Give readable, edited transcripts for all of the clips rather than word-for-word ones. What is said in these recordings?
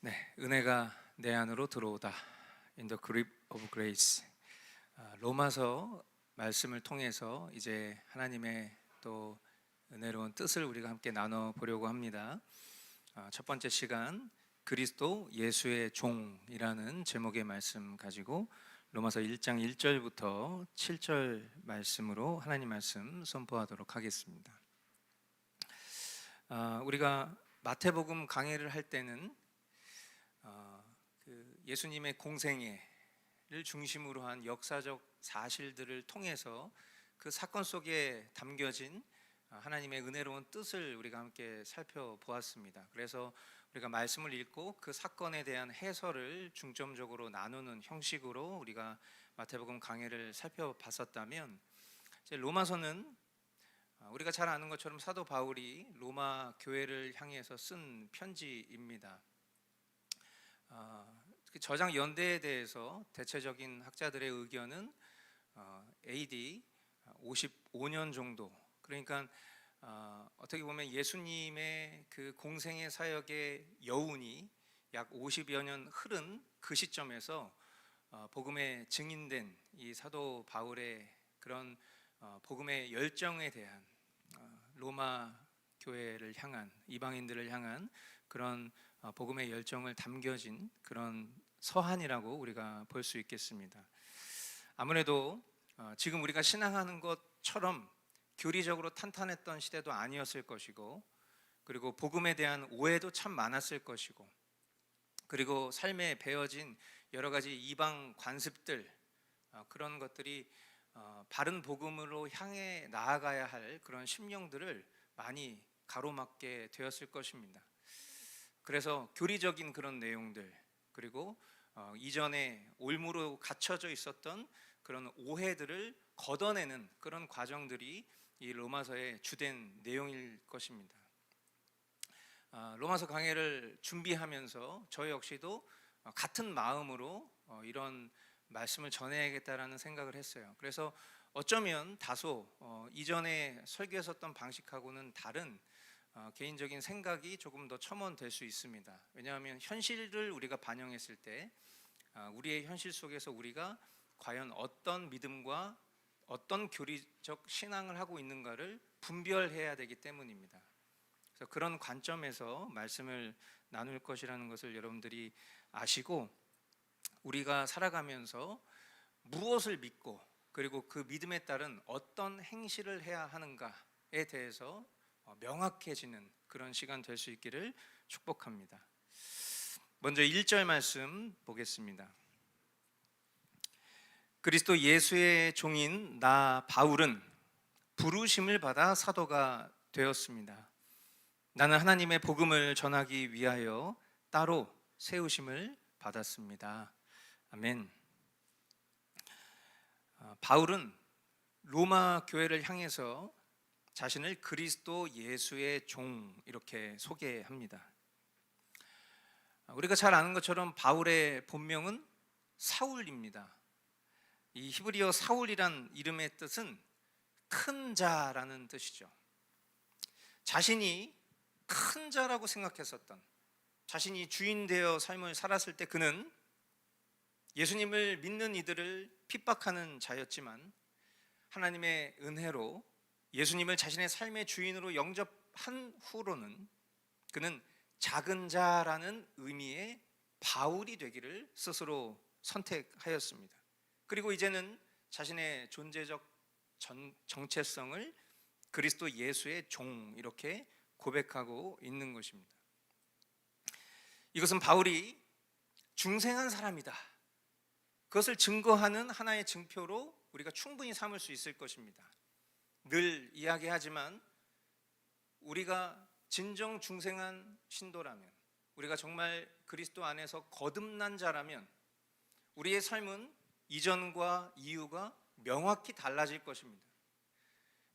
네, 은혜가 내 안으로 들어오다. In the grip of grace. 로마서 말씀을 통해서 이제 하나님의 또 은혜로운 뜻을 우리가 함께 나눠 보려고 합니다. 첫 번째 시간 그리스도 예수의 종이라는 제목의 말씀 가지고 로마서 1장 1절부터 7절 말씀으로 하나님 말씀 선포하도록 하겠습니다. 우리가 마태복음 강해를 할 때는 예수님의 공생애를 중심으로 한 역사적 사실들을 통해서 그 사건 속에 담겨진 하나님의 은혜로운 뜻을 우리가 함께 살펴보았습니다. 그래서 우리가 말씀을 읽고 그 사건에 대한 해설을 중점적으로 나누는 형식으로 우리가 마태복음 강해를 살펴봤었다면, 이제 로마서는 우리가 잘 아는 것처럼 사도 바울이 로마 교회를 향해서 쓴 편지입니다. 저장 연대에 대해서 대체적인 학자들의 의견은 AD 55년 정도, 그러니까 어떻게 보면 예수님의 그 공생애 사역의 여운이 약 50여 년 흐른 그 시점에서 복음에 증인된 이 사도 바울의 그런 복음의 열정에 대한 로마 교회를 향한, 이방인들을 향한 그런 복음의 열정을 담겨진 그런 서한이라고 우리가 볼 수 있겠습니다. 아무래도 지금 우리가 신앙하는 것처럼 교리적으로 탄탄했던 시대도 아니었을 것이고, 그리고 복음에 대한 오해도 참 많았을 것이고, 그리고 삶에 배어진 여러 가지 이방 관습들, 그런 것들이 바른 복음으로 향해 나아가야 할 그런 심령들을 많이 가로막게 되었을 것입니다. 그래서 교리적인 그런 내용들, 그리고 이전에 올무로 갇혀져 있었던 그런 오해들을 걷어내는 그런 과정들이 이 로마서의 주된 내용일 것입니다. 로마서 강해를 준비하면서 저 역시도 같은 마음으로 이런 말씀을 전해야겠다라는 생각을 했어요. 그래서 어쩌면 다소 이전에 설교했었던 방식하고는 다른 개인적인 생각이 조금 더 첨언될 수 있습니다. 왜냐하면 현실을 우리가 반영했을 때 우리의 현실 속에서 우리가 과연 어떤 믿음과 어떤 교리적 신앙을 하고 있는가를 분별해야 되기 때문입니다. 그래서 그런 관점에서 말씀을 나눌 것이라는 것을 여러분들이 아시고, 우리가 살아가면서 무엇을 믿고 그리고 그 믿음에 따른 어떤 행실을 해야 하는가에 대해서 명확해지는 그런 시간 될 수 있기를 축복합니다. 먼저 1절 말씀 보겠습니다. 그리스도 예수의 종인 나 바울은 부르심을 받아 사도가 되었습니다. 나는 하나님의 복음을 전하기 위하여 따로 세우심을 받았습니다. 아멘. 바울은 로마 교회를 향해서 자신을 그리스도 예수의 종 이렇게 소개합니다. 우리가 잘 아는 것처럼 바울의 본명은 사울입니다. 이 히브리어 사울이란 이름의 뜻은 큰 자라는 뜻이죠. 자신이 큰 자라고 생각했었던, 자신이 주인 되어 삶을 살았을 때 그는 예수님을 믿는 이들을 핍박하는 자였지만, 하나님의 은혜로 예수님을 자신의 삶의 주인으로 영접한 후로는 그는 작은 자라는 의미의 바울이 되기를 스스로 선택하였습니다. 그리고 이제는 자신의 존재적 정체성을 그리스도 예수의 종 이렇게 고백하고 있는 것입니다. 이것은 바울이 중생한 사람이다, 그것을 증거하는 하나의 증표로 우리가 충분히 삼을 수 있을 것입니다. 늘 이야기하지만 우리가 진정 중생한 신도라면, 우리가 정말 그리스도 안에서 거듭난 자라면 우리의 삶은 이전과 이후가 명확히 달라질 것입니다.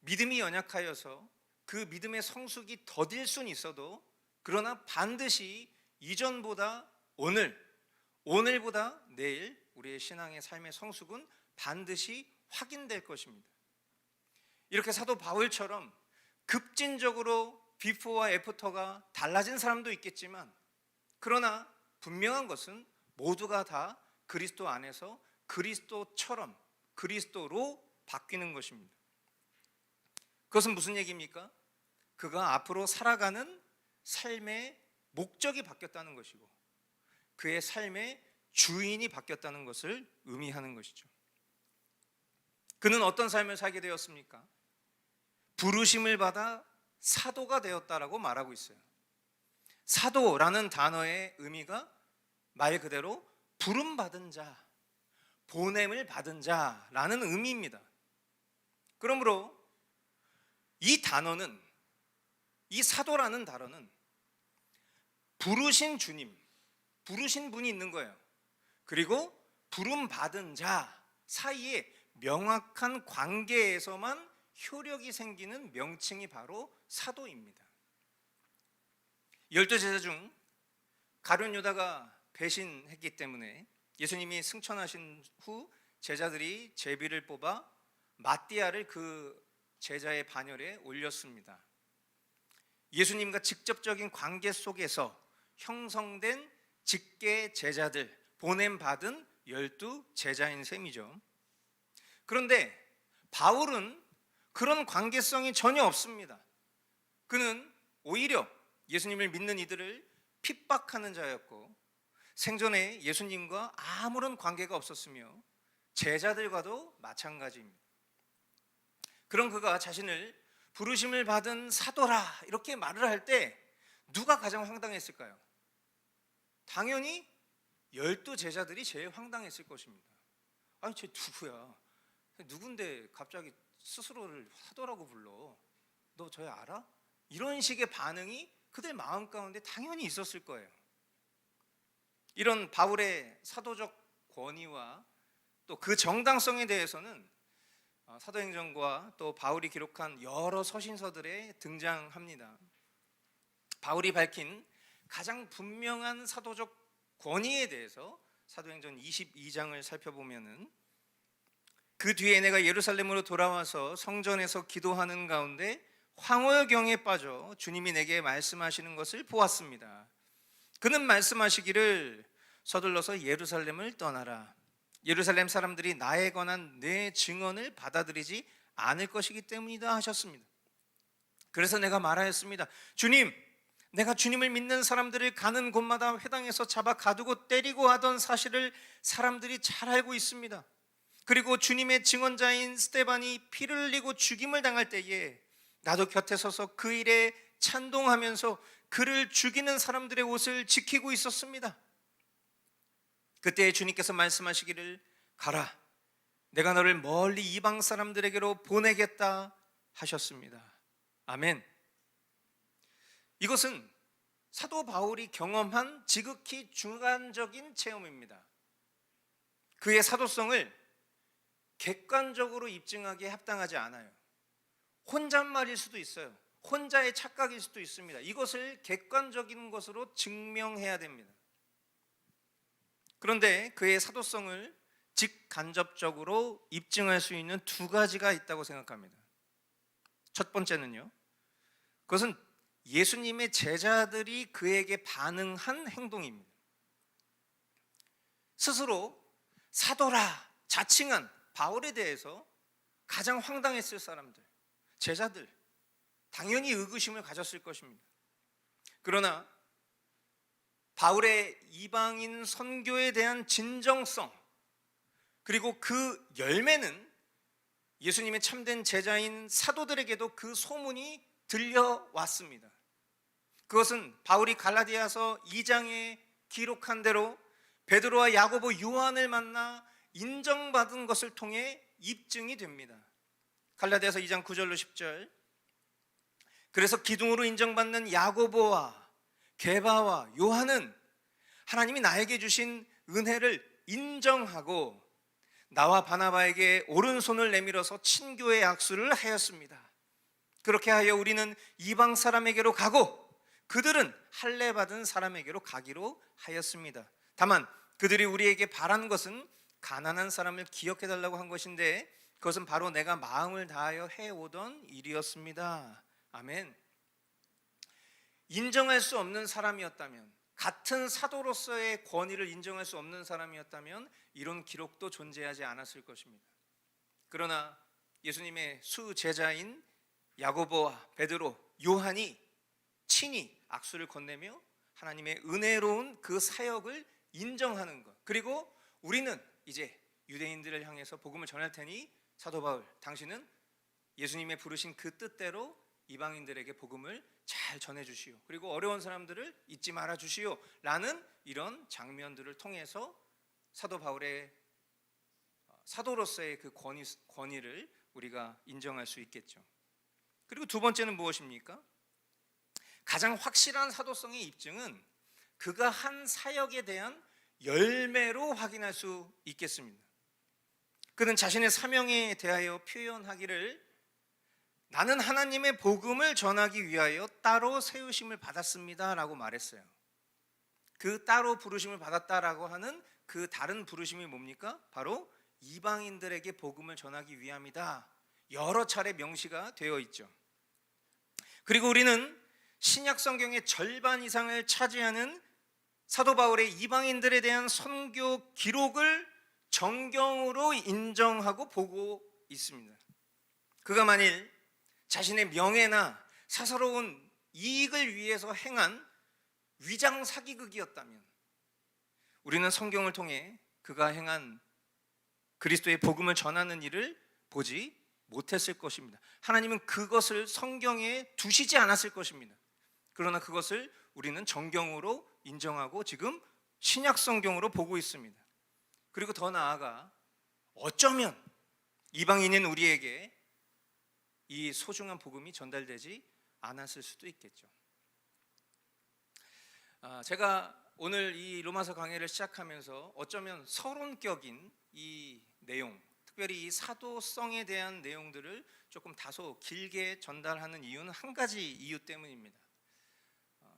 믿음이 연약하여서 그 믿음의 성숙이 더딜 수는 있어도, 그러나 반드시 이전보다 오늘보다 내일 우리의 신앙의 삶의 성숙은 반드시 확인될 것입니다. 이렇게 사도 바울처럼 급진적으로 비포와 애프터가 달라진 사람도 있겠지만, 그러나 분명한 것은 모두가 다 그리스도 안에서 그리스도처럼 그리스도로 바뀌는 것입니다. 그것은 무슨 얘기입니까? 그가 앞으로 살아가는 삶의 목적이 바뀌었다는 것이고 그의 삶의 주인이 바뀌었다는 것을 의미하는 것이죠. 그는 어떤 삶을 살게 되었습니까? 부르심을 받아 사도가 되었다라고 말하고 있어요. 사도라는 단어의 의미가 말 그대로 부름받은 자, 보냄을 받은 자라는 의미입니다. 그러므로 이 단어는, 이 사도라는 단어는 부르신 주님, 부르신 분이 있는 거예요. 그리고 부름받은 자 사이에 명확한 관계에서만 효력이 생기는 명칭이 바로 사도입니다. 12 제자 중 가룟 유다가 배신했기 때문에 예수님이 승천하신 후 제자들이 제비를 뽑아 마띠아를 그 제자의 반열에 올렸습니다. 예수님과 직접적인 관계 속에서 형성된 직계 제자들, 보냄받은 12 제자인 셈이죠. 그런데 바울은 그런 관계성이 전혀 없습니다. 그는 오히려 예수님을 믿는 이들을 핍박하는 자였고 생전에 예수님과 아무런 관계가 없었으며 제자들과도 마찬가지입니다. 그런 그가 자신을 부르심을 받은 사도라 이렇게 말을 할 때 누가 가장 황당했을까요? 당연히 12 제자들이 제일 황당했을 것입니다. 아니 쟤 누구야? 누군데 갑자기 스스로를 사도라고 불러? 너 저 알아? 이런 식의 반응이 그들 마음 가운데 당연히 있었을 거예요. 이런 바울의 사도적 권위와 또 그 정당성에 대해서는 사도행전과 또 바울이 기록한 여러 서신서들에 등장합니다. 바울이 밝힌 가장 분명한 사도적 권위에 대해서 사도행전 22장을 살펴보면은 그 뒤에 내가 예루살렘으로 돌아와서 성전에서 기도하는 가운데 황홀경에 빠져 주님이 내게 말씀하시는 것을 보았습니다. 그는 말씀하시기를 서둘러서 예루살렘을 떠나라. 예루살렘 사람들이 나에 관한 내 증언을 받아들이지 않을 것이기 때문이다 하셨습니다. 그래서 내가 말하였습니다. 주님, 내가 주님을 믿는 사람들을 가는 곳마다 회당에서 잡아 가두고 때리고 하던 사실을 사람들이 잘 알고 있습니다. 그리고 주님의 증언자인 스데반이 피를 흘리고 죽임을 당할 때에 나도 곁에 서서 그 일에 찬동하면서 그를 죽이는 사람들의 옷을 지키고 있었습니다. 그때 주님께서 말씀하시기를 가라, 내가 너를 멀리 이방 사람들에게로 보내겠다 하셨습니다. 아멘. 이것은 사도 바울이 경험한 지극히 주관적인 체험입니다. 그의 사도성을 객관적으로 입증하기에 합당하지 않아요. 혼잣말일 수도 있어요. 혼자의 착각일 수도 있습니다. 이것을 객관적인 것으로 증명해야 됩니다. 그런데 그의 사도성을 직간접적으로 입증할 수 있는 두 가지가 있다고 생각합니다. 첫 번째는요, 그것은 예수님의 제자들이 그에게 반응한 행동입니다. 스스로 사도라 자칭한 바울에 대해서 가장 황당했을 사람들, 제자들, 당연히 의구심을 가졌을 것입니다. 그러나 바울의 이방인 선교에 대한 진정성, 그리고 그 열매는 예수님의 참된 제자인 사도들에게도 그 소문이 들려왔습니다. 그것은 바울이 갈라디아서 2장에 기록한 대로 베드로와 야고보, 요한을 만나 인정받은 것을 통해 입증이 됩니다. 갈라디아서 2장 9절로 10절, 그래서 기둥으로 인정받는 야고보와 게바와 요한은 하나님이 나에게 주신 은혜를 인정하고 나와 바나바에게 오른손을 내밀어서 친교의 약수를 하였습니다. 그렇게 하여 우리는 이방 사람에게로 가고 그들은 할례 받은 사람에게로 가기로 하였습니다. 다만 그들이 우리에게 바란 것은 가난한 사람을 기억해 달라고 한 것인데 그것은 바로 내가 마음을 다하여 해오던 일이었습니다. 아멘. 인정할 수 없는 사람이었다면, 같은 사도로서의 권위를 인정할 수 없는 사람이었다면 이런 기록도 존재하지 않았을 것입니다. 그러나 예수님의 수제자인 야고보와 베드로, 요한이 친히 악수를 건네며 하나님의 은혜로운 그 사역을 인정하는 것, 그리고 우리는 이제 유대인들을 향해서 복음을 전할 테니 사도 바울, 당신은 예수님의 부르신 그 뜻대로 이방인들에게 복음을 잘 전해주시오, 그리고 어려운 사람들을 잊지 말아 주시오 라는 이런 장면들을 통해서 사도 바울의 사도로서의 그 권위를 우리가 인정할 수 있겠죠. 그리고 두 번째는 무엇입니까? 가장 확실한 사도성의 입증은 그가 한 사역에 대한 열매로 확인할 수 있겠습니다. 그는 자신의 사명에 대하여 표현하기를 나는 하나님의 복음을 전하기 위하여 따로 세우심을 받았습니다 라고 말했어요. 그 따로 부르심을 받았다라고 하는 그 다른 부르심이 뭡니까? 바로 이방인들에게 복음을 전하기 위함이다. 여러 차례 명시가 되어 있죠. 그리고 우리는 신약 성경의 절반 이상을 차지하는 사도 바울의 이방인들에 대한 선교 기록을 정경으로 인정하고 보고 있습니다. 그가 만일 자신의 명예나 사사로운 이익을 위해서 행한 위장 사기극이었다면 우리는 성경을 통해 그가 행한 그리스도의 복음을 전하는 일을 보지 못했을 것입니다. 하나님은 그것을 성경에 두시지 않았을 것입니다. 그러나 그것을 우리는 정경으로 인정하고 지금 신약 성경으로 보고 있습니다. 그리고 더 나아가 어쩌면 이방인인 우리에게 이 소중한 복음이 전달되지 않았을 수도 있겠죠. 제가 오늘 이 로마서 강해를 시작하면서 어쩌면 서론격인 이 내용, 특별히 이 사도성에 대한 내용들을 조금 다소 길게 전달하는 이유는 한 가지 이유 때문입니다.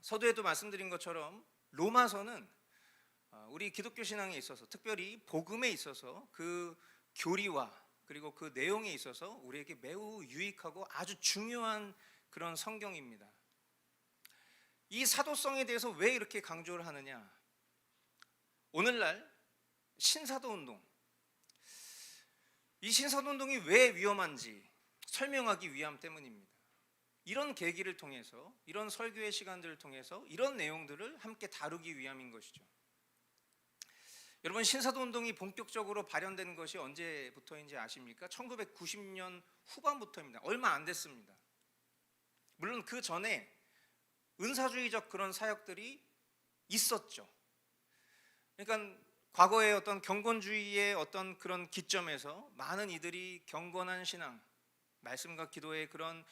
서두에도 말씀드린 것처럼 로마서는 우리 기독교 신앙에 있어서, 특별히 복음에 있어서 그 교리와 그리고 그 내용에 있어서 우리에게 매우 유익하고 아주 중요한 그런 성경입니다. 이 사도성에 대해서 왜 이렇게 강조를 하느냐? 오늘날 신사도운동, 이 신사도운동이 왜 위험한지 설명하기 위함 때문입니다. 이런 계기를 통해서, 이런 설교의 시간들을 통해서 이런 내용들을 함께 다루기 위함인 것이죠. 여러분, 신사도운동이 본격적으로 발현된 것이 언제부터인지 아십니까? 1990년 후반부터입니다. 얼마 안 됐습니다. 물론 그 전에 은사주의적 그런 사역들이 있었죠. 그러니까 과거의 어떤 경건주의의 어떤 그런 기점에서 많은 이들이 경건한 신앙, 말씀과 기도의 그런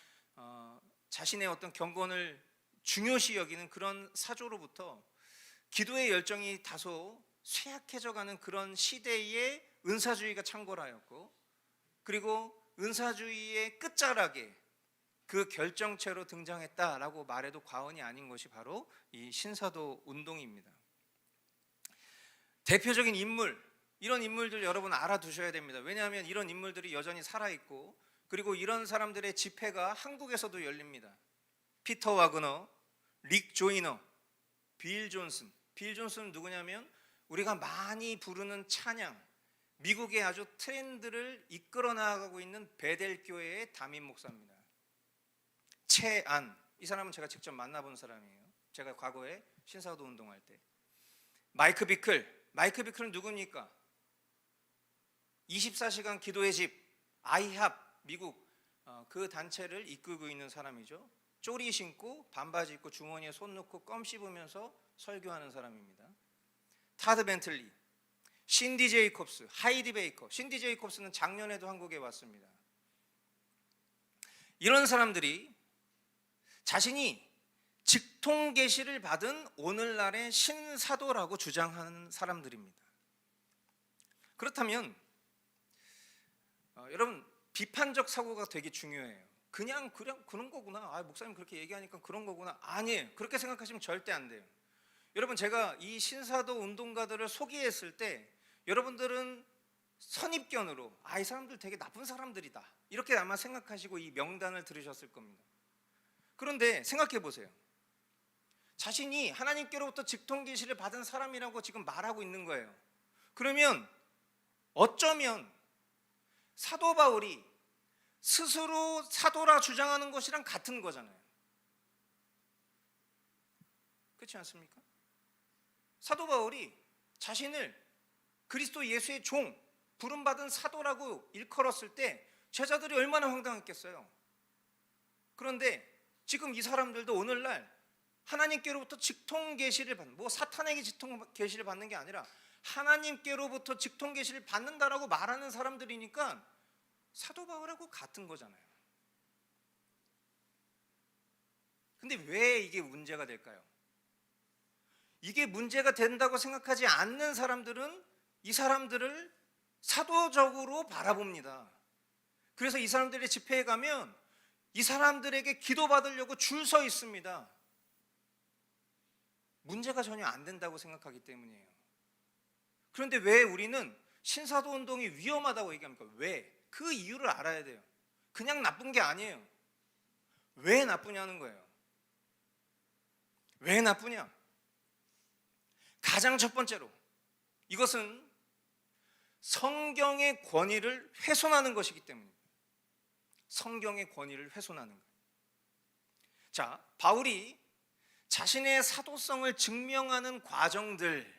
자신의 어떤 경건을 중요시 여기는 그런 사조로부터 기도의 열정이 다소 쇠약해져가는 그런 시대에 은사주의가 창궐하였고, 그리고 은사주의의 끝자락에 그 결정체로 등장했다라고 말해도 과언이 아닌 것이 바로 이 신사도 운동입니다. 대표적인 인물, 이런 인물들 여러분 알아두셔야 됩니다. 왜냐하면 이런 인물들이 여전히 살아있고, 그리고 이런 사람들의 집회가 한국에서도 열립니다. 피터 와그너, 릭 조이너, 빌 존슨. 빌 존슨은 누구냐면 우리가 많이 부르는 찬양, 미국의 아주 트렌드를 이끌어 나가고 있는 베델 교회의 담임 목사입니다. 채안, 이 사람은 제가 직접 만나본 사람이에요. 제가 과거에 신사도 운동할 때. 마이크 비클은 누굽니까? 24시간 기도의 집, 아이합, 미국 그 단체를 이끌고 있는 사람이죠. 쪼리 신고 반바지 입고 주머니에 손 넣고 껌 씹으면서 설교하는 사람입니다. 타드 벤틀리, 신디 제이콥스, 하이디 베이커. 신디 제이콥스는 작년에도 한국에 왔습니다. 이런 사람들이 자신이 직통 계시를 받은 오늘날의 신사도라고 주장하는 사람들입니다. 그렇다면 여러분, 비판적 사고가 되게 중요해요. 그냥 그런 거구나. 목사님 그렇게 얘기하니까 그런 거구나. 아니에요. 그렇게 생각하시면 절대 안 돼요. 여러분, 제가 이 신사도 운동가들을 소개했을 때 여러분들은 선입견으로 이 사람들 되게 나쁜 사람들이다, 이렇게 아마 생각하시고 이 명단을 들으셨을 겁니다. 그런데 생각해 보세요. 자신이 하나님께로부터 직통 계시를 받은 사람이라고 지금 말하고 있는 거예요. 그러면 어쩌면 사도 바울이 스스로 사도라 주장하는 것이랑 같은 거잖아요. 그렇지 않습니까? 사도 바울이 자신을 그리스도 예수의 종, 부름받은 사도라고 일컬었을 때 제자들이 얼마나 황당했겠어요. 그런데 지금 이 사람들도 오늘날 하나님께로부터 직통 계시를 받는, 뭐 사탄에게 직통 계시를 받는 게 아니라 하나님께로부터 직통 계시를 받는다라고 말하는 사람들이니까 사도 바울하고 같은 거잖아요. 근데 왜 이게 문제가 될까요? 이게 문제가 된다고 생각하지 않는 사람들은 이 사람들을 사도적으로 바라봅니다. 그래서 이 사람들의 집회에 가면 이 사람들에게 기도받으려고 줄 서 있습니다. 문제가 전혀 안 된다고 생각하기 때문이에요. 그런데 왜 우리는 신사도 운동이 위험하다고 얘기합니까? 왜? 그 이유를 알아야 돼요. 그냥 나쁜 게 아니에요. 왜 나쁘냐는 거예요. 왜 나쁘냐? 가장 첫 번째로 이것은 성경의 권위를 훼손하는 것이기 때문입니다. 성경의 권위를 훼손하는 거예요. 자, 바울이 자신의 사도성을 증명하는 과정들,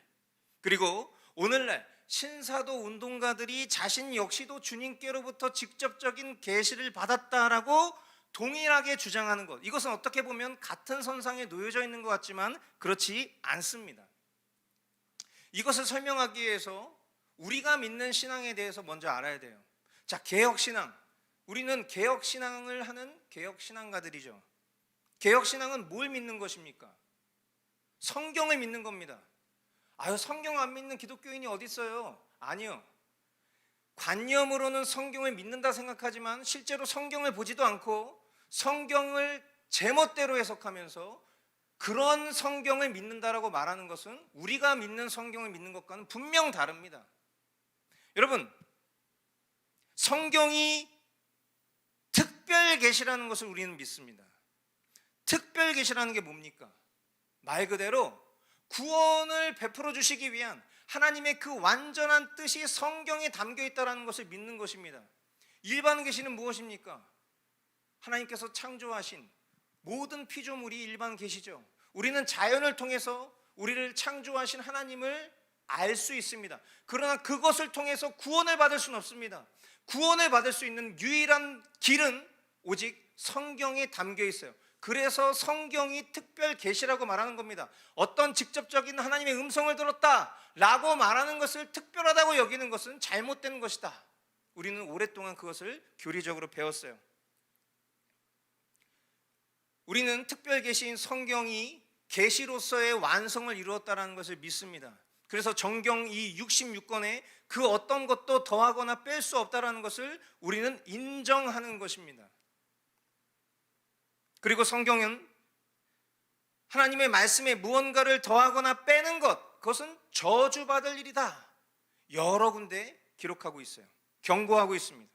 그리고 오늘날 신사도 운동가들이 자신 역시도 주님께로부터 직접적인 계시를 받았다라고 동일하게 주장하는 것, 이것은 어떻게 보면 같은 선상에 놓여져 있는 것 같지만 그렇지 않습니다. 이것을 설명하기 위해서 우리가 믿는 신앙에 대해서 먼저 알아야 돼요. 자, 개혁신앙, 우리는 개혁신앙을 하는 개혁신앙가들이죠. 개혁신앙은 뭘 믿는 것입니까? 성경을 믿는 겁니다. 아유, 성경 안 믿는 기독교인이 어디 있어요? 아니요. 관념으로는 성경을 믿는다 생각하지만 실제로 성경을 보지도 않고 성경을 제멋대로 해석하면서 그런 성경을 믿는다라고 말하는 것은 우리가 믿는 성경을 믿는 것과는 분명 다릅니다. 여러분, 성경이 특별 계시라는 것을 우리는 믿습니다. 특별 계시라는 게 뭡니까? 말 그대로 구원을 베풀어 주시기 위한 하나님의 그 완전한 뜻이 성경에 담겨 있다는 것을 믿는 것입니다. 일반 계시는 무엇입니까? 하나님께서 창조하신 모든 피조물이 일반 계시죠. 우리는 자연을 통해서 우리를 창조하신 하나님을 알 수 있습니다. 그러나 그것을 통해서 구원을 받을 수는 없습니다. 구원을 받을 수 있는 유일한 길은 오직 성경에 담겨 있어요. 그래서 성경이 특별 계시라고 말하는 겁니다. 어떤 직접적인 하나님의 음성을 들었다라고 말하는 것을 특별하다고 여기는 것은 잘못된 것이다. 우리는 오랫동안 그것을 교리적으로 배웠어요. 우리는 특별 계시인 성경이 계시로서의 완성을 이루었다는 것을 믿습니다. 그래서 정경 이 66권에 그 어떤 것도 더하거나 뺄 수 없다는 것을 우리는 인정하는 것입니다. 그리고 성경은 하나님의 말씀에 무언가를 더하거나 빼는 것, 그것은 저주받을 일이다. 여러 군데 기록하고 있어요. 경고하고 있습니다.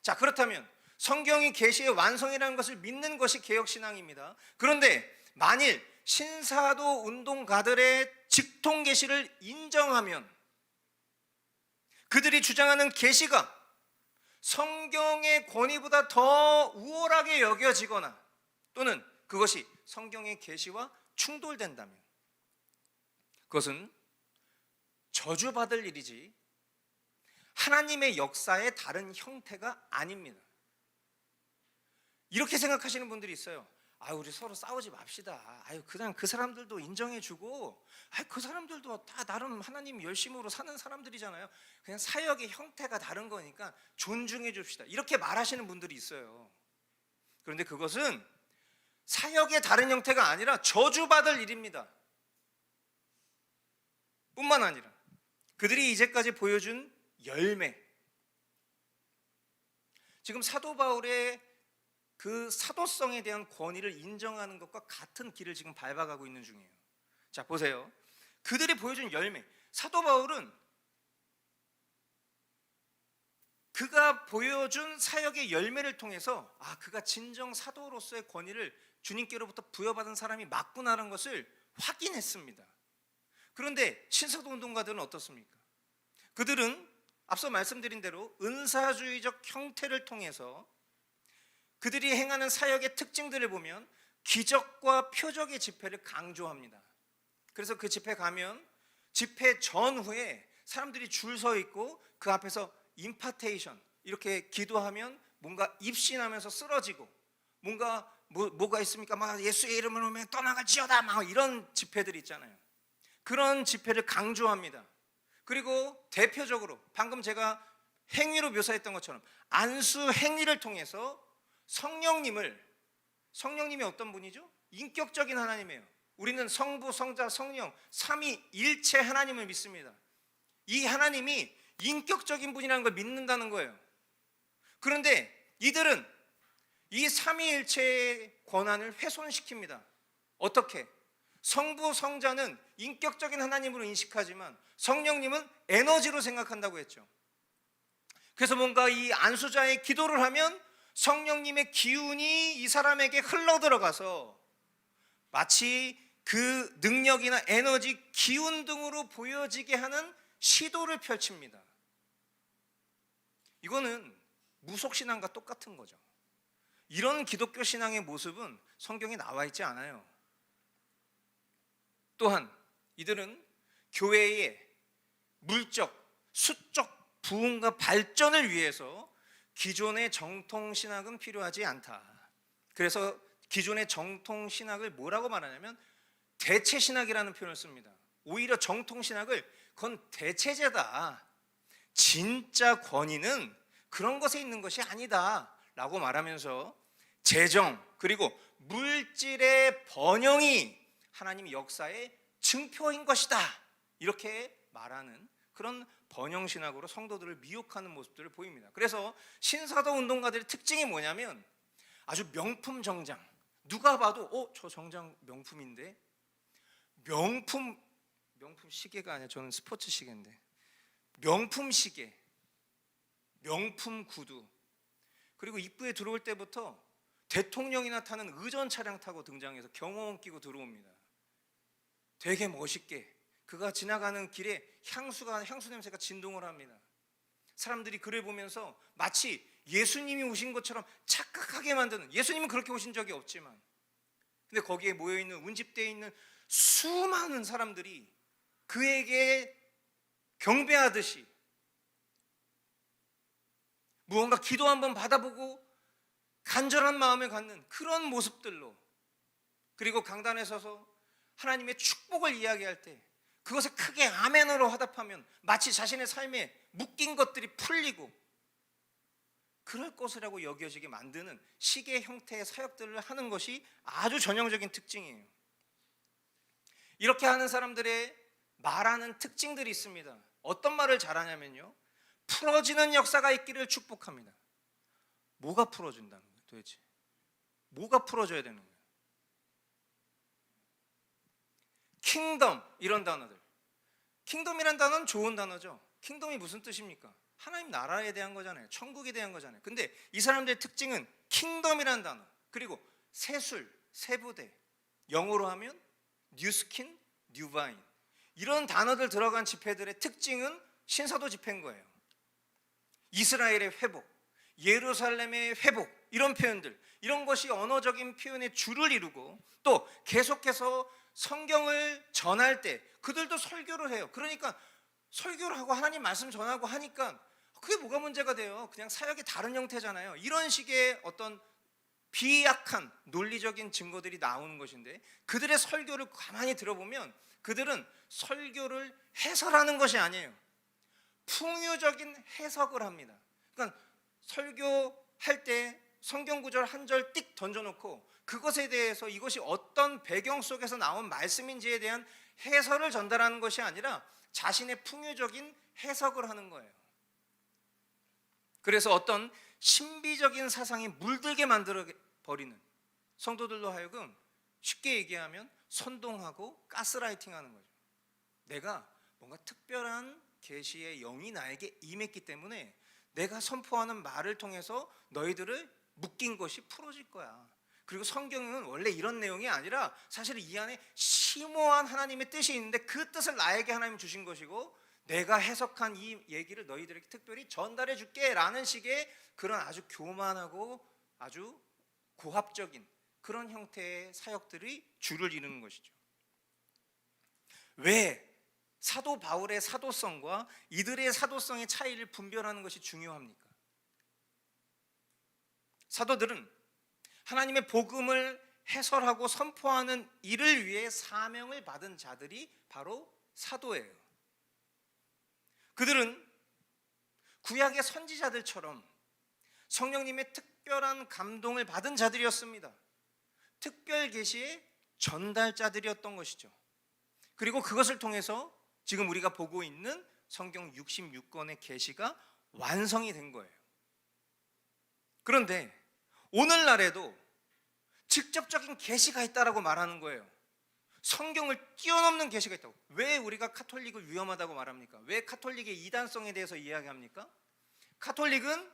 자, 그렇다면 성경이 계시의 완성이라는 것을 믿는 것이 개혁신앙입니다. 그런데 만일 신사도 운동가들의 직통 계시를 인정하면 그들이 주장하는 계시가 성경의 권위보다 더 우월하게 여겨지거나 또는 그것이 성경의 계시와 충돌된다면 그것은 저주받을 일이지 하나님의 역사의 다른 형태가 아닙니다. 이렇게 생각하시는 분들이 있어요. 아유, 우리 서로 싸우지 맙시다. 아유, 그냥 그 사람들도 인정해주고, 아유, 그 사람들도 다 나름 하나님 열심으로 사는 사람들이잖아요. 그냥 사역의 형태가 다른 거니까 존중해 줍시다. 이렇게 말하시는 분들이 있어요. 그런데 그것은 사역의 다른 형태가 아니라 저주받을 일입니다. 뿐만 아니라 그들이 이제까지 보여준 열매, 지금 사도 바울의 그 사도성에 대한 권위를 인정하는 것과 같은 길을 지금 밟아가고 있는 중이에요. 자, 보세요. 그들이 보여준 열매, 사도 바울은 그가 보여준 사역의 열매를 통해서 그가 진정 사도로서의 권위를 주님께로부터 부여받은 사람이 맞구나라는 것을 확인했습니다. 그런데 신사도 운동가들은 어떻습니까? 그들은 앞서 말씀드린 대로 은사주의적 형태를 통해서 그들이 행하는 사역의 특징들을 보면 기적과 표적의 집회를 강조합니다. 그래서 그 집회 가면 집회 전후에 사람들이 줄 서 있고 그 앞에서 임파테이션, 이렇게 기도하면 뭔가 입신하면서 쓰러지고, 뭔가 뭐가 있습니까? 막 예수의 이름을 오면 떠나갈지어다, 막 이런 집회들 있잖아요. 그런 집회를 강조합니다. 그리고 대표적으로 방금 제가 행위로 묘사했던 것처럼 안수 행위를 통해서 성령님이 어떤 분이죠? 인격적인 하나님이에요. 우리는 성부, 성자, 성령 삼위일체 하나님을 믿습니다. 이 하나님이 인격적인 분이라는 걸 믿는다는 거예요. 그런데 이들은 이 삼위일체의 권한을 훼손시킵니다. 어떻게? 성부, 성자는 인격적인 하나님으로 인식하지만 성령님은 에너지로 생각한다고 했죠. 그래서 뭔가 이 안수자의 기도를 하면 성령님의 기운이 이 사람에게 흘러들어가서 마치 그 능력이나 에너지, 기운 등으로 보여지게 하는 시도를 펼칩니다. 이거는 무속신앙과 똑같은 거죠. 이런 기독교 신앙의 모습은 성경에 나와 있지 않아요. 또한 이들은 교회의 물적, 수적 부흥과 발전을 위해서 기존의 정통신학은 필요하지 않다. 그래서 기존의 정통신학을 뭐라고 말하냐면 대체신학이라는 표현을 씁니다. 오히려 정통신학을 그건 대체제다, 진짜 권위는 그런 것에 있는 것이 아니다 라고 말하면서 재정 그리고 물질의 번영이 하나님 역사의 증표인 것이다, 이렇게 말하는 그런 번영신학으로 성도들을 미혹하는 모습들을 보입니다. 그래서 신사도 운동가들의 특징이 뭐냐면 아주 명품 정장, 누가 봐도 저 정장 명품인데, 명품 시계가 아니라 저는 스포츠 시계인데, 명품 시계, 명품 구두, 그리고 입구에 들어올 때부터 대통령이나 타는 의전 차량 타고 등장해서 경호원 끼고 들어옵니다. 되게 멋있게 그가 지나가는 길에 향수 냄새가 진동을 합니다. 사람들이 그를 보면서 마치 예수님이 오신 것처럼 착각하게 만드는, 예수님은 그렇게 오신 적이 없지만, 근데 거기에 모여있는, 운집되어 있는 수많은 사람들이 그에게 경배하듯이 무언가 기도 한번 받아보고 간절한 마음을 갖는 그런 모습들로, 그리고 강단에 서서 하나님의 축복을 이야기할 때 그것에 크게 아멘으로 화답하면 마치 자신의 삶에 묶인 것들이 풀리고 그럴 것이라고 여겨지게 만드는 시계 형태의 사역들을 하는 것이 아주 전형적인 특징이에요. 이렇게 하는 사람들의 말하는 특징들이 있습니다. 어떤 말을 잘하냐면요, 풀어지는 역사가 있기를 축복합니다. 뭐가 풀어진다는 거예요 도대체? 뭐가 풀어져야 되는 거예요? 킹덤, 이런 단어들. 킹덤이란 단어는 좋은 단어죠. 킹덤이 무슨 뜻입니까? 하나님 나라에 대한 거잖아요. 천국에 대한 거잖아요. 근데 이 사람들의 특징은 킹덤이란 단어, 그리고 세술, 세부대, 영어로 하면 뉴스킨, 뉴바인, 이런 단어들 들어간 집회들의 특징은 신사도 집회인 거예요. 이스라엘의 회복, 예루살렘의 회복, 이런 표현들, 이런 것이 언어적인 표현의 줄을 이루고, 또 계속해서 성경을 전할 때 그들도 설교를 해요. 그러니까 설교를 하고 하나님 말씀 전하고 하니까 그게 뭐가 문제가 돼요? 그냥 사역의 다른 형태잖아요. 이런 식의 어떤 비약한 논리적인 증거들이 나오는 것인데, 그들의 설교를 가만히 들어보면 그들은 설교를 해설하는 것이 아니에요. 풍요적인 해석을 합니다. 그러니까 설교할 때 성경 구절 한 절 띡 던져놓고 그것에 대해서 이것이 어떤 배경 속에서 나온 말씀인지에 대한 해설을 전달하는 것이 아니라 자신의 풍요적인 해석을 하는 거예요. 그래서 어떤 신비적인 사상이 물들게 만들어 버리는, 성도들로 하여금 쉽게 얘기하면 선동하고 가스라이팅하는 거죠. 내가 뭔가 특별한 계시의 영이 나에게 임했기 때문에 내가 선포하는 말을 통해서 너희들을 묶인 것이 풀어질 거야. 그리고 성경은 원래 이런 내용이 아니라 사실 이 안에 심오한 하나님의 뜻이 있는데 그 뜻을 나에게 하나님 주신 것이고 내가 해석한 이 얘기를 너희들에게 특별히 전달해 줄게 라는 식의 그런 아주 교만하고 아주 고압적인 그런 형태의 사역들이 주를 이루는 것이죠. 왜 사도 바울의 사도성과 이들의 사도성의 차이를 분별하는 것이 중요합니까? 사도들은 하나님의 복음을 해설하고 선포하는 일을 위해 사명을 받은 자들이 바로 사도예요. 그들은 구약의 선지자들처럼 성령님의 특별한 감동을 받은 자들이었습니다. 특별 계시의 전달자들이었던 것이죠. 그리고 그것을 통해서 지금 우리가 보고 있는 성경 66권의 계시가 완성이 된 거예요. 그런데 오늘날에도 직접적인 계시가 있다라고 말하는 거예요. 성경을 뛰어넘는 계시가 있다고. 왜 우리가 카톨릭을 위험하다고 말합니까? 왜 카톨릭의 이단성에 대해서 이야기합니까? 카톨릭은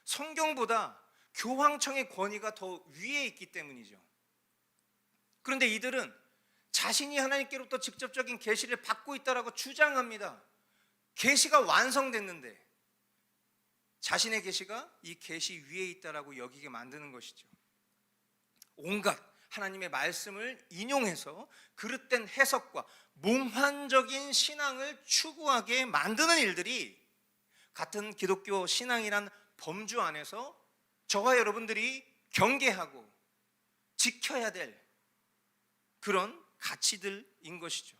성경보다 교황청의 권위가 더 위에 있기 때문이죠. 그런데 이들은 자신이 하나님께로부터 직접적인 계시를 받고 있다라고 주장합니다. 계시가 완성됐는데 자신의 계시가 이 계시 위에 있다라고 여기게 만드는 것이죠. 온갖 하나님의 말씀을 인용해서 그릇된 해석과 몽환적인 신앙을 추구하게 만드는 일들이 같은 기독교 신앙이란 범주 안에서 저와 여러분들이 경계하고 지켜야 될 그런 가치들인 것이죠.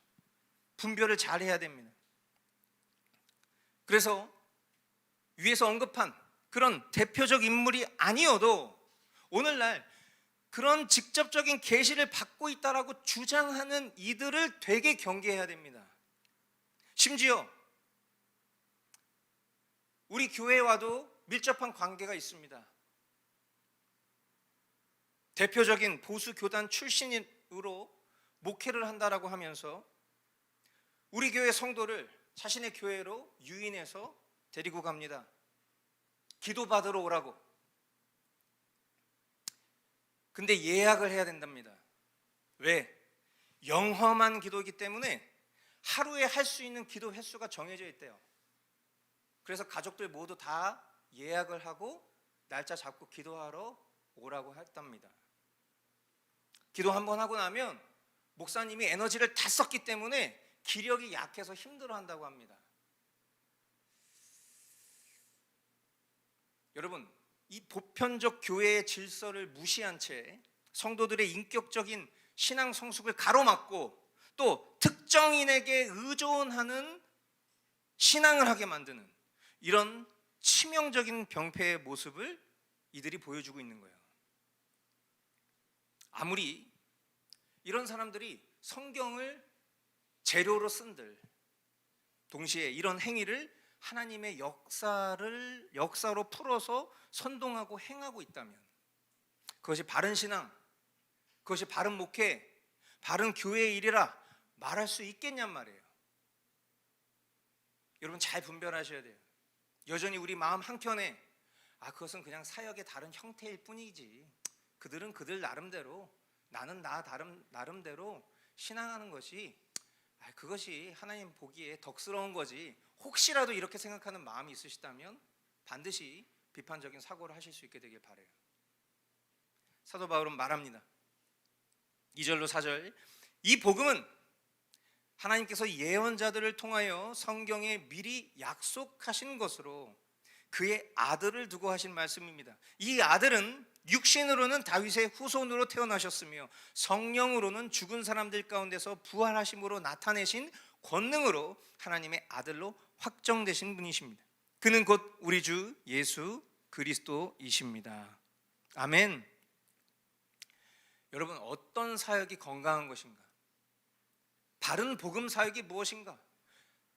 분별을 잘 해야 됩니다. 그래서 위에서 언급한 그런 대표적 인물이 아니어도 오늘날 그런 직접적인 계시를 받고 있다라고 주장하는 이들을 되게 경계해야 됩니다. 심지어 우리 교회와도 밀접한 관계가 있습니다. 대표적인 보수 교단 출신으로 목회를 한다라고 하면서 우리 교회 성도를 자신의 교회로 유인해서 데리고 갑니다. 기도받으러 오라고. 근데 예약을 해야 된답니다. 왜? 영험한 기도이기 때문에 하루에 할 수 있는 기도 횟수가 정해져 있대요. 그래서 가족들 모두 다 예약을 하고 날짜 잡고 기도하러 오라고 했답니다. 기도 한번 하고 나면 목사님이 에너지를 다 썼기 때문에 기력이 약해서 힘들어한다고 합니다. 여러분, 이 보편적 교회의 질서를 무시한 채 성도들의 인격적인 신앙 성숙을 가로막고 또 특정인에게 의존하는 신앙을 하게 만드는 이런 치명적인 병폐의 모습을 이들이 보여주고 있는 거예요. 아무리 이런 사람들이 성경을 재료로 쓴들 동시에 이런 행위를 하나님의 역사로 풀어서 선동하고 행하고 있다면 그것이 바른 신앙, 그것이 바른 목회, 바른 교회의 일이라 말할 수 있겠냔 말이에요. 여러분 잘 분별하셔야 돼요. 여전히 우리 마음 한켠에 그것은 그냥 사역의 다른 형태일 뿐이지, 그들은 그들 나름대로 나는 나 나름대로 신앙하는 것이 그것이 하나님 보기에 덕스러운 거지, 혹시라도 이렇게 생각하는 마음이 있으시다면 반드시 비판적인 사고를 하실 수 있게 되길 바라요. 사도 바울은 말합니다. 2절로 4절, 이 복음은 하나님께서 예언자들을 통하여 성경에 미리 약속하신 것으로 그의 아들을 두고 하신 말씀입니다. 이 아들은 육신으로는 다윗의 후손으로 태어나셨으며 성령으로는 죽은 사람들 가운데서 부활하심으로 나타내신 권능으로 하나님의 아들로 확정되신 분이십니다. 그는 곧 우리 주 예수 그리스도이십니다. 아멘. 여러분, 어떤 사역이 건강한 것인가? 바른 복음 사역이 무엇인가?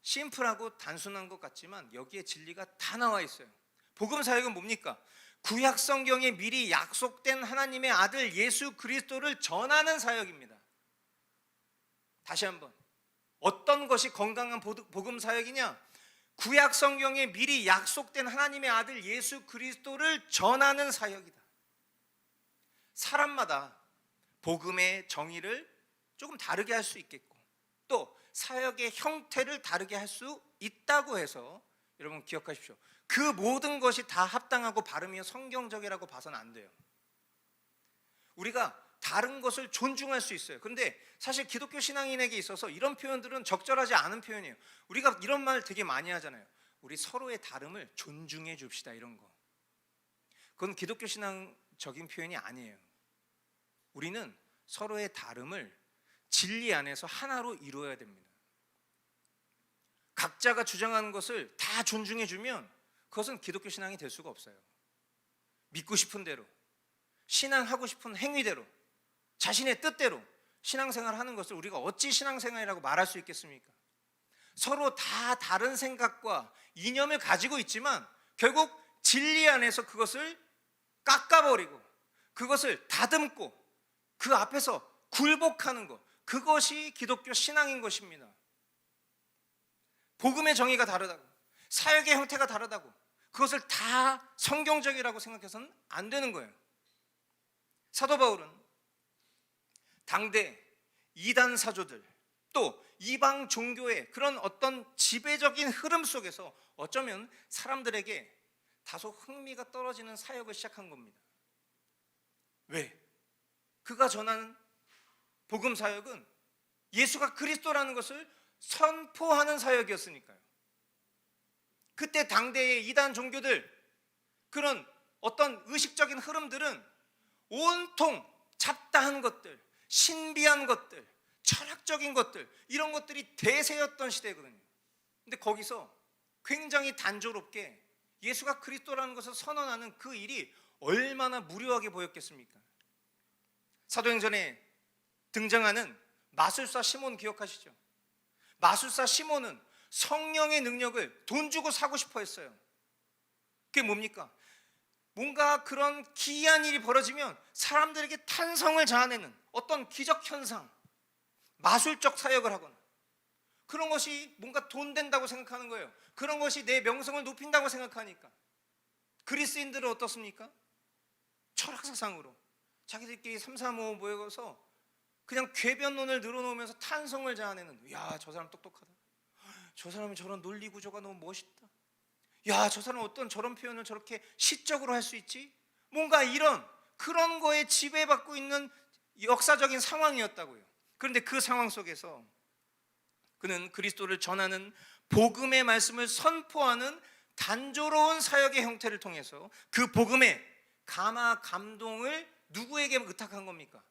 심플하고 단순한 것 같지만 여기에 진리가 다 나와 있어요. 복음 사역은 뭡니까? 구약 성경에 미리 약속된 하나님의 아들 예수 그리스도를 전하는 사역입니다. 다시 한번, 어떤 것이 건강한 복음 사역이냐? 구약 성경에 미리 약속된 하나님의 아들 예수 그리스도를 전하는 사역이다. 사람마다 복음의 정의를 조금 다르게 할 수 있겠고 또 사역의 형태를 다르게 할 수 있다고 해서 여러분 기억하십시오. 그 모든 것이 다 합당하고 바르며 성경적이라고 봐서는 안 돼요. 우리가 다른 것을 존중할 수 있어요. 그런데 사실 기독교 신앙인에게 있어서 이런 표현들은 적절하지 않은 표현이에요. 우리가 이런 말 되게 많이 하잖아요. 우리 서로의 다름을 존중해 줍시다, 이런 거. 그건 기독교 신앙적인 표현이 아니에요. 우리는 서로의 다름을 진리 안에서 하나로 이루어야 됩니다. 각자가 주장하는 것을 다 존중해 주면 그것은 기독교 신앙이 될 수가 없어요. 믿고 싶은 대로, 신앙하고 싶은 행위대로, 자신의 뜻대로 신앙생활을 하는 것을 우리가 어찌 신앙생활이라고 말할 수 있겠습니까? 서로 다 다른 생각과 이념을 가지고 있지만 결국 진리 안에서 그것을 깎아버리고 그것을 다듬고 그 앞에서 굴복하는 것, 그것이 기독교 신앙인 것입니다. 복음의 정의가 다르다고, 사역의 형태가 다르다고 그것을 다 성경적이라고 생각해서는 안 되는 거예요. 사도 바울은 당대 이단 사조들 또 이방 종교의 그런 어떤 지배적인 흐름 속에서 어쩌면 사람들에게 다소 흥미가 떨어지는 사역을 시작한 겁니다. 왜? 그가 전하는 복음 사역은 예수가 그리스도라는 것을 선포하는 사역이었으니까요. 그때 당대의 이단 종교들, 그런 어떤 의식적인 흐름들은 온통 잡다한 것들, 신비한 것들, 철학적인 것들, 이런 것들이 대세였던 시대거든요. 근데 거기서 굉장히 단조롭게 예수가 그리스도라는 것을 선언하는 그 일이 얼마나 무료하게 보였겠습니까? 사도행전에 등장하는 마술사 시몬 기억하시죠? 마술사 시몬은 성령의 능력을 돈 주고 사고 싶어 했어요. 그게 뭡니까? 뭔가 그런 기이한 일이 벌어지면 사람들에게 탄성을 자아내는 어떤 기적 현상, 마술적 사역을 하거나 그런 것이 뭔가 돈 된다고 생각하는 거예요. 그런 것이 내 명성을 높인다고 생각하니까. 그리스인들은 어떻습니까? 철학사상으로 자기들끼리 삼삼오오 모여서 그냥 궤변론을 늘어놓으면서 탄성을 자아내는, 야, 저 사람 똑똑하다, 저 사람이 저런 논리 구조가 너무 멋있다, 야, 저 사람은 어떤 저런 표현을 저렇게 시적으로 할 수 있지? 뭔가 이런 그런 거에 지배받고 있는 역사적인 상황이었다고요. 그런데 그 상황 속에서 그는 그리스도를 전하는 복음의 말씀을 선포하는 단조로운 사역의 형태를 통해서 그 복음의 감화 감동을 누구에게 의탁한 겁니까?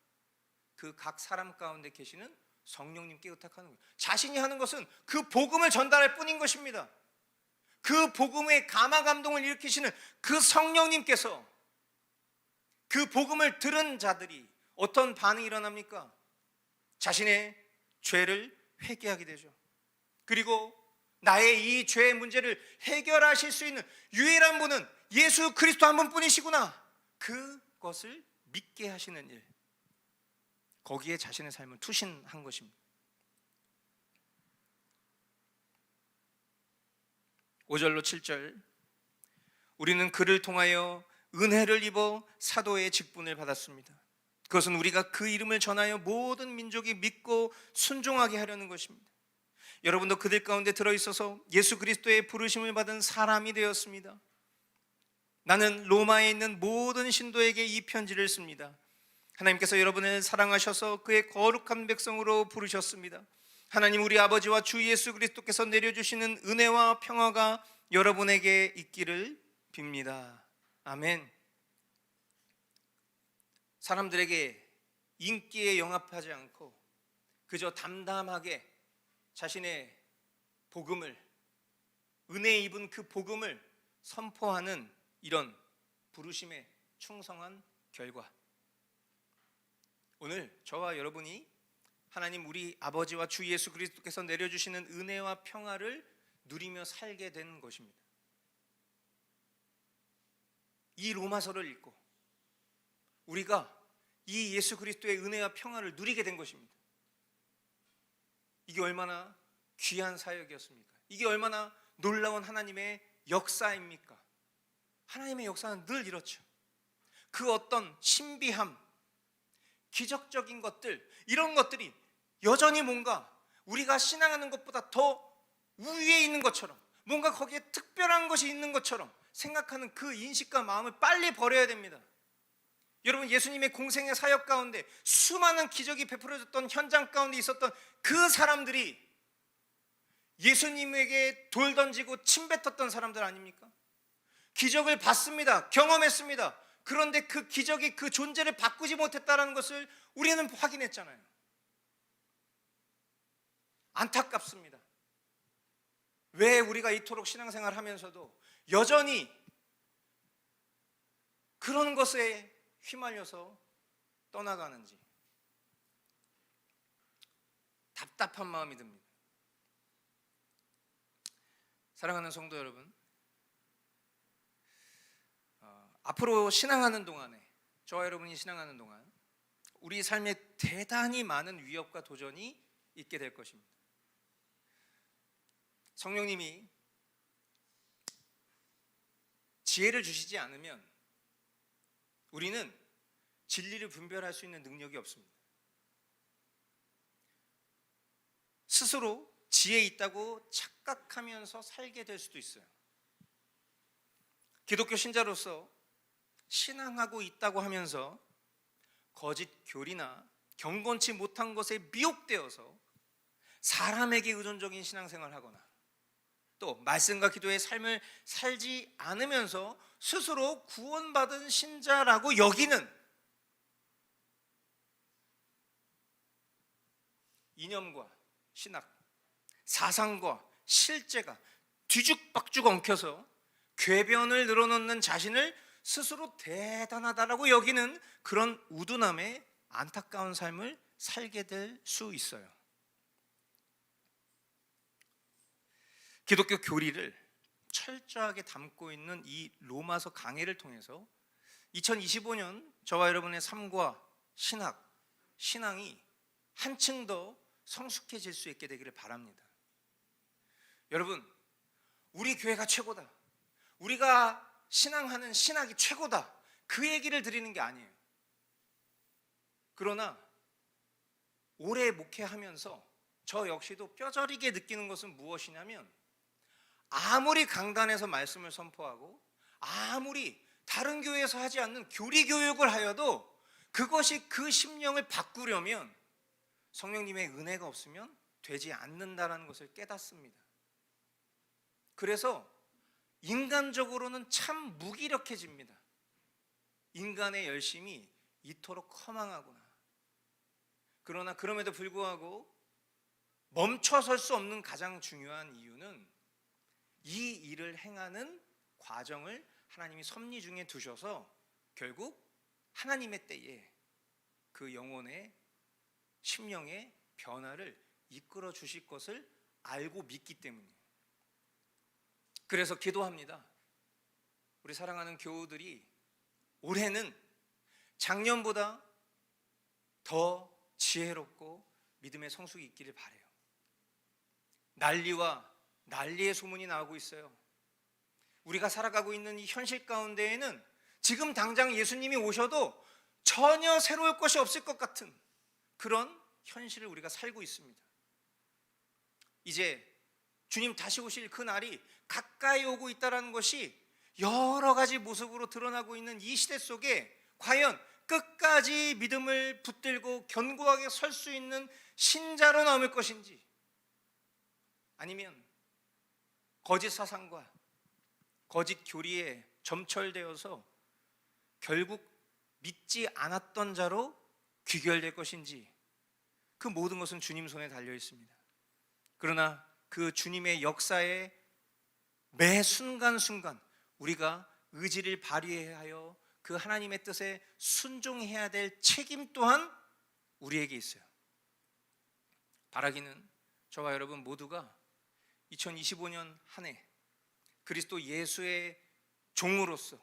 그 각 사람 가운데 계시는 성령님께 의탁하는 거예요. 자신이 하는 것은 그 복음을 전달할 뿐인 것입니다. 그 복음의 감화 감동을 일으키시는 그 성령님께서 그 복음을 들은 자들이 어떤 반응이 일어납니까? 자신의 죄를 회개하게 되죠. 그리고 나의 이 죄의 문제를 해결하실 수 있는 유일한 분은 예수 그리스도 한 분뿐이시구나, 그것을 믿게 하시는 일, 거기에 자신의 삶을 투신한 것입니다. 5절로 7절, 우리는 그를 통하여 은혜를 입어 사도의 직분을 받았습니다. 그것은 우리가 그 이름을 전하여 모든 민족이 믿고 순종하게 하려는 것입니다. 여러분도 그들 가운데 들어있어서 예수 그리스도의 부르심을 받은 사람이 되었습니다. 나는 로마에 있는 모든 신도에게 이 편지를 씁니다. 하나님께서 여러분을 사랑하셔서 그의 거룩한 백성으로 부르셨습니다. 하나님 우리 아버지와 주 예수 그리스도께서 내려주시는 은혜와 평화가 여러분에게 있기를 빕니다. 아멘. 사람들에게 인기에 영합하지 않고 그저 담담하게 자신의 복음을, 은혜 입은 그 복음을 선포하는 이런 부르심에 충성한 결과, 오늘 저와 여러분이 하나님 우리 아버지와 주 예수 그리스도께서 내려주시는 은혜와 평화를 누리며 살게 된 것입니다. 이 로마서를 읽고 우리가 이 예수 그리스도의 은혜와 평화를 누리게 된 것입니다. 이게 얼마나 귀한 사역이었습니까? 이게 얼마나 놀라운 하나님의 역사입니까? 하나님의 역사는 늘 이렇죠. 그 어떤 신비함, 기적적인 것들, 이런 것들이 여전히 뭔가 우리가 신앙하는 것보다 더 우위에 있는 것처럼, 뭔가 거기에 특별한 것이 있는 것처럼 생각하는 그 인식과 마음을 빨리 버려야 됩니다. 여러분, 예수님의 공생의 사역 가운데 수많은 기적이 베풀어졌던 현장 가운데 있었던 그 사람들이 예수님에게 돌 던지고 침 뱉었던 사람들 아닙니까? 기적을 봤습니다. 경험했습니다. 그런데 그 기적이 그 존재를 바꾸지 못했다는 것을 우리는 확인했잖아요. 안타깝습니다. 왜 우리가 이토록 신앙생활 하면서도 여전히 그런 것에 휘말려서 떠나가는지 답답한 마음이 듭니다. 사랑하는 성도 여러분, 앞으로 신앙하는 동안에, 저와 여러분이 신앙하는 동안 우리 삶에 대단히 많은 위협과 도전이 있게 될 것입니다. 성령님이 지혜를 주시지 않으면 우리는 진리를 분별할 수 있는 능력이 없습니다. 스스로 지혜 있다고 착각하면서 살게 될 수도 있어요. 기독교 신자로서 신앙하고 있다고 하면서 거짓 교리나 경건치 못한 것에 미혹되어서 사람에게 의존적인 신앙생활을 하거나 또 말씀과 기도의 삶을 살지 않으면서 스스로 구원받은 신자라고 여기는 이념과 신학, 사상과 실제가 뒤죽박죽 엉켜서 궤변을 늘어놓는 자신을 스스로 대단하다라고 여기는 그런 우둔함에 안타까운 삶을 살게 될 수 있어요. 기독교 교리를 철저하게 담고 있는 이 로마서 강해를 통해서 2025년 저와 여러분의 삶과 신앙이 한층 더 성숙해질 수 있게 되기를 바랍니다. 여러분, 우리 교회가 최고다, 우리가 신앙하는 신학이 최고다, 그 얘기를 드리는 게 아니에요. 그러나 오래 목회하면서 저 역시도 뼈저리게 느끼는 것은 무엇이냐면, 아무리 강단에서 말씀을 선포하고 아무리 다른 교회에서 하지 않는 교리 교육을 하여도 그것이 그 심령을 바꾸려면 성령님의 은혜가 없으면 되지 않는다는 것을 깨닫습니다. 그래서 인간적으로는 참 무기력해집니다. 인간의 열심이 이토록 허망하구나. 그러나 그럼에도 불구하고 멈춰설 수 없는 가장 중요한 이유는 이 일을 행하는 과정을 하나님이 섭리 중에 두셔서 결국 하나님의 때에 그 영혼의 심령의 변화를 이끌어 주실 것을 알고 믿기 때문이에요. 그래서 기도합니다. 우리 사랑하는 교우들이 올해는 작년보다 더 지혜롭고 믿음의 성숙이 있기를 바라요. 난리의 소문이 나오고 있어요. 우리가 살아가고 있는 이 현실 가운데에는 지금 당장 예수님이 오셔도 전혀 새로울 것이 없을 것 같은 그런 현실을 우리가 살고 있습니다. 이제 주님 다시 오실 그 날이 가까이 오고 있다는 것이 여러 가지 모습으로 드러나고 있는 이 시대 속에 과연 끝까지 믿음을 붙들고 견고하게 설 수 있는 신자로 남을 것인지, 아니면 거짓 사상과 거짓 교리에 점철되어서 결국 믿지 않았던 자로 귀결될 것인지, 그 모든 것은 주님 손에 달려 있습니다. 그러나 그 주님의 역사의 매 순간순간 우리가 의지를 발휘하여 그 하나님의 뜻에 순종해야 될 책임 또한 우리에게 있어요. 바라기는 저와 여러분 모두가 2025년 한 해 그리스도 예수의 종으로서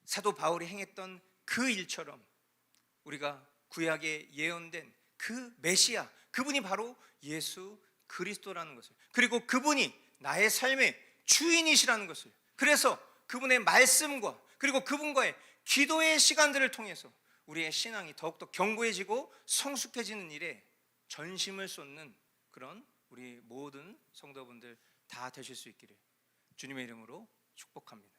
사도 바울이 행했던 그 일처럼 우리가 구약에 예언된 그 메시아, 그분이 바로 예수 그리스도라는 것을, 그리고 그분이 나의 삶의 주인이시라는 것을, 그래서 그분의 말씀과 그리고 그분과의 기도의 시간들을 통해서 우리의 신앙이 더욱더 견고해지고 성숙해지는 일에 전심을 쏟는 그런 우리 모든 성도분들 다 되실 수 있기를 주님의 이름으로 축복합니다.